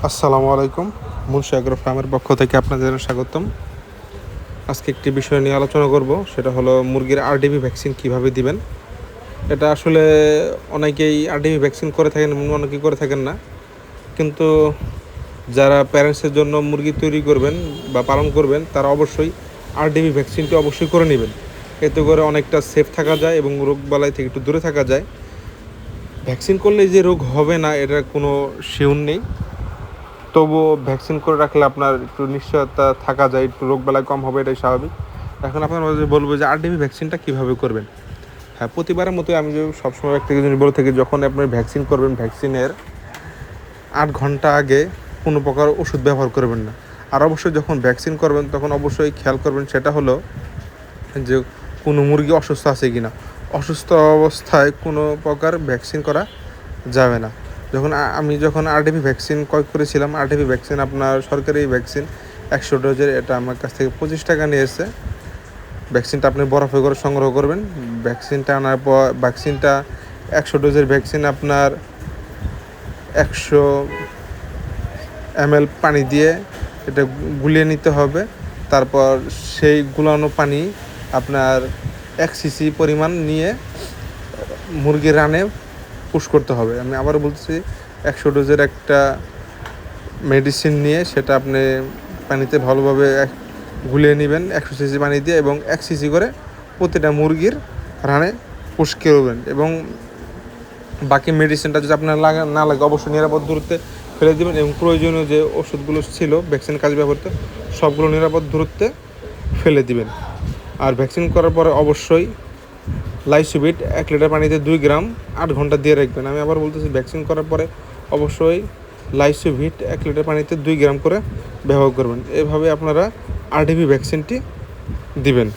আসসালামু আলাইকুম। মুন্সি এগ্রো ফার্মের পক্ষ থেকে আপনাদের স্বাগতম। আজকে একটি বিষয় নিয়ে আলোচনা করব, সেটা হলো মুরগির আরডিবি ভ্যাকসিন কিভাবে দিবেন। এটা আসলে অনেকেই আরডিবি ভ্যাকসিন করে থাকেন, অনেকেই করে থাকেন না। কিন্তু যারা প্যারেন্টসের জন্য মুরগি তৈরি করবেন বা পালন করবেন, তারা অবশ্যই আরডিবি ভ্যাকসিনটি অবশ্যই করে নেবেন। এতে করে অনেকটা সেফ থাকা যায় এবং রোগবালাই থেকে একটু দূরে থাকা যায়। ভ্যাকসিন করলে যে রোগ হবে না, এটার কোনো শিওর নেই। তবুও ভ্যাকসিন করে রাখলে আপনার একটু নিশ্চয়তা থাকা যায়, একটু রোগবালাই কম হবে, এটাই স্বাভাবিক। এখন আপনার বলবো যে আরডিবি ভ্যাকসিনটা কীভাবে করবেন। হ্যাঁ, প্রতিবারের মতোই আমি যে সবসময় একটা জিনিস বলে থাকি, যখন আপনি ভ্যাকসিন করবেন, ভ্যাকসিনের 8 ঘন্টা আগে কোনো প্রকার ওষুধ ব্যবহার করবেন না। আর অবশ্যই যখন ভ্যাকসিন করবেন তখন অবশ্যই খেয়াল করবেন, সেটা হলো যে কোনো মুরগি অসুস্থ আছে কি না। অসুস্থ অবস্থায় কোনো প্রকার ভ্যাকসিন করা যাবে না। আমি যখন আরডিবি ভ্যাকসিন ক্রয় করেছিলাম, আরডিবি ভ্যাকসিন আপনার সরকারি ভ্যাকসিন 100 ডোজের, এটা আমার কাছ থেকে 25 টাকা নিয়েছে। ভ্যাকসিনটা আপনি বরফে করে সংগ্রহ করবেন। ভ্যাকসিনটা আনার পর 100 ডোজের ভ্যাকসিন আপনার 100 ml পানি দিয়ে এটা গুলিয়ে নিতে হবে। তারপর সেই গুলানো পানি আপনার 1 সিসি পরিমাণ নিয়ে মুরগির রানে পুশ করতে হবে। আমি আবার বলছি, 100 ডোজের একটা মেডিসিন নিয়ে সেটা আপনি পানিতে ভালোভাবে গুলিয়ে নেবেন 100 সিসি পানি দিয়ে, এবং 1 সিসি করে প্রতিটা মুরগির রানে পুশ করবেন। এবং বাকি মেডিসিনটা যদি আপনার না লাগে, অবশ্যই নিরাপদ দূরত্বে ফেলে দেবেন। এবং প্রয়োজনীয় যে ওষুধগুলো ছিল ভ্যাকসিন কাজ ব্যবহৃত, সবগুলো নিরাপদ দূরত্বে ফেলে দিবেন। আর ভ্যাকসিন করার পরে অবশ্যই লাইসোভিট 1 লিটার পানিতে 2 গ্রাম 8 ঘন্টা দিয়ে রাখবেন। আমি আবার বলতেছি, ভ্যাকসিন করার পরে অবশ্যই লাইসোভিট 1 লিটার পানিতে 2 গ্রাম করে ব্যবহার করবেন। এভাবে আপনারা আরডিবি ভ্যাকসিনটি দিবেন।